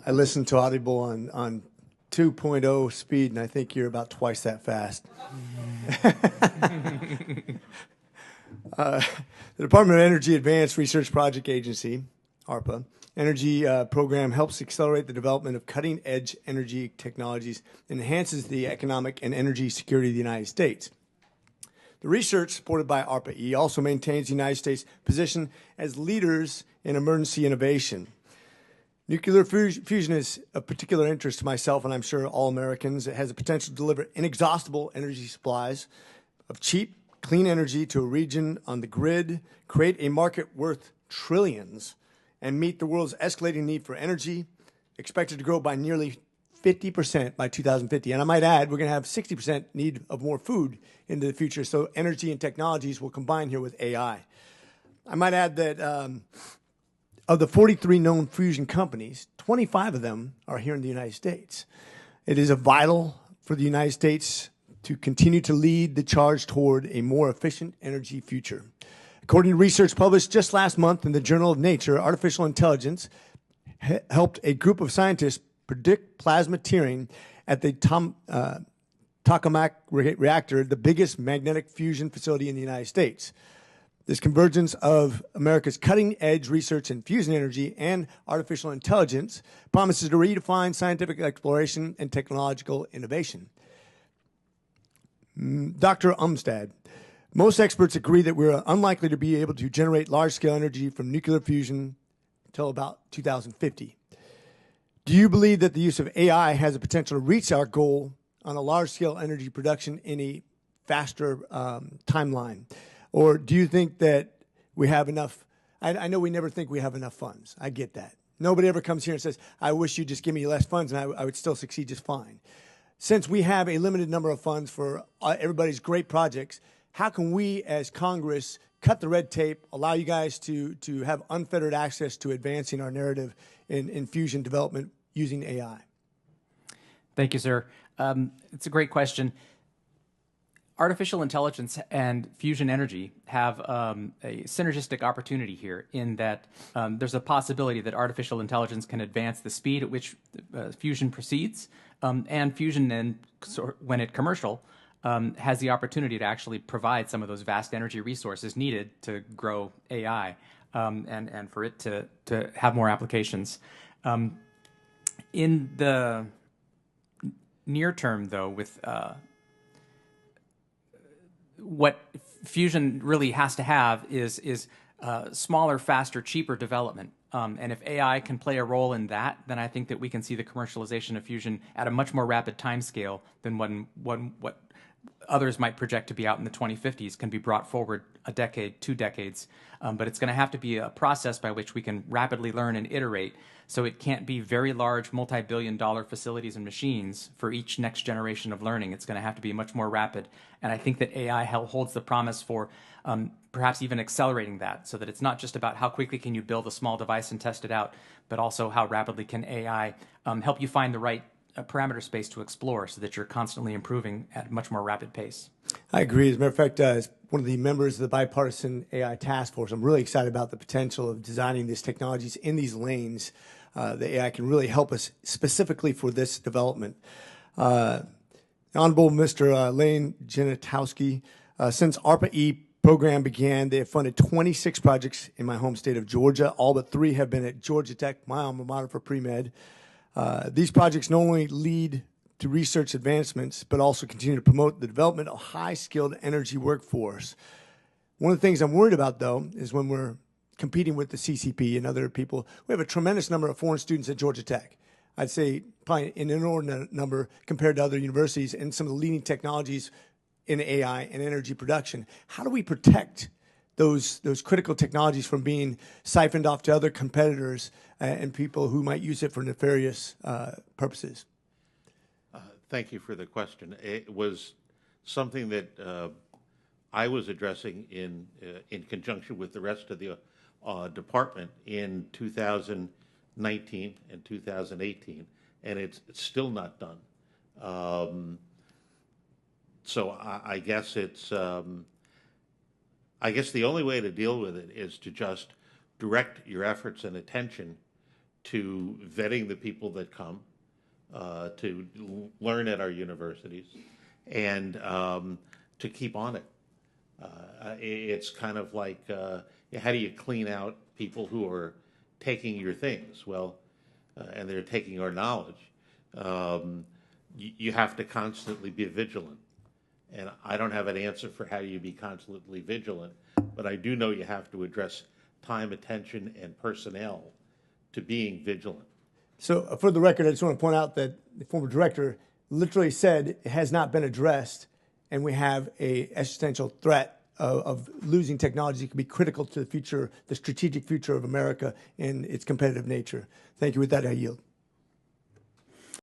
I listened to Audible on 2.0 speed, and I think you're about twice that fast. The Department of Energy Advanced Research Project Agency, ARPA, energy program helps accelerate the development of cutting-edge energy technologies and enhances the economic and energy security of the United States. The research supported by ARPA-E also maintains the United States' position as leaders in emergency innovation. Nuclear fusion is of particular interest to myself, and I'm sure all Americans. It has the potential to deliver inexhaustible energy supplies of cheap, clean energy to a region on the grid, create a market worth trillions, and meet the world's escalating need for energy, expected to grow by nearly 50% by 2050. And I might add, we're going to have 60% need of more food into the future, so energy and technologies will combine here with AI. I might add that of the 43 known fusion companies, 25 of them are here in the United States. It is vital for the United States to continue to lead the charge toward a more efficient energy future. According to research published just last month in the Journal of Nature, artificial intelligence helped a group of scientists predict plasma tearing at the Tokamak reactor, the biggest magnetic fusion facility in the United States. This convergence of America's cutting-edge research in fusion energy and artificial intelligence promises to redefine scientific exploration and technological innovation. Dr. Umstad, most experts agree that we're unlikely to be able to generate large-scale energy from nuclear fusion until about 2050. Do you believe that the use of AI has the potential to reach our goal on a large-scale energy production in a faster timeline? Or do you think that we have enough? I know we never think we have enough funds. I get that. Nobody ever comes here and says, I wish you'd just give me less funds and I would still succeed just fine. Since we have a limited number of funds for everybody's great projects, how can we as Congress cut the red tape, allow you guys to have unfettered access to advancing our narrative in fusion development using AI? Thank you, sir. It's a great question. Artificial intelligence and fusion energy have a synergistic opportunity here in that there's a possibility that artificial intelligence can advance the speed at which fusion proceeds, and fusion then, when it's commercial, has the opportunity to actually provide some of those vast energy resources needed to grow AI and for it to have more applications. In the near term, though, with what fusion really has to have is smaller, faster, cheaper development. And if AI can play a role in that, then I think that we can see the commercialization of fusion at a much more rapid timescale than what others might project to be out in the 2050s can be brought forward a decade, 2 decades. But it's going to have to be a process by which we can rapidly learn and iterate. So it can't be very large, multi-billion-dollar facilities and machines for each next generation of learning. It's going to have to be much more rapid. And I think that AI holds the promise for perhaps even accelerating that, so that it's not just about how quickly can you build a small device and test it out, but also how rapidly can AI help you find the right parameter space to explore so that you're constantly improving at a much more rapid pace. I agree. As a matter of fact, as one of the members of the bipartisan AI task force, I'm really excited about the potential of designing these technologies in these lanes. The AI can really help us specifically for this development. Honorable Mr. Lane Genatowski, since ARPA-E program began, they have funded 26 projects in my home state of Georgia. All but 3 have been at Georgia Tech, my alma mater for pre-med. These projects not only lead to research advancements, but also continue to promote the development of high-skilled energy workforce. One of the things I'm worried about, though, is when we're competing with the CCP and other people, we have a tremendous number of foreign students at Georgia Tech. I'd say probably an inordinate number compared to other universities and some of the leading technologies in AI and energy production. How do we protect those critical technologies from being siphoned off to other competitors and people who might use it for nefarious purposes? Thank you for the question. It was something that I was addressing in conjunction with the rest of the department in 2019 and 2018, and it's still not done. So I guess it's I guess the only way to deal with it is to just direct your efforts and attention to vetting the people that come to learn at our universities, and to keep on it. It's kind of like, how do you clean out people who are taking your things? Well, and they're taking our knowledge. You have to constantly be vigilant. And I don't have an answer for how you be constantly vigilant, but I do know you have to address time, attention, and personnel to being vigilant. So for the record, I just want to point out that the former director literally said it has not been addressed, and we have a existential threat of losing technology that could be critical to the future, the strategic future of America and its competitive nature. Thank you. With that, I yield.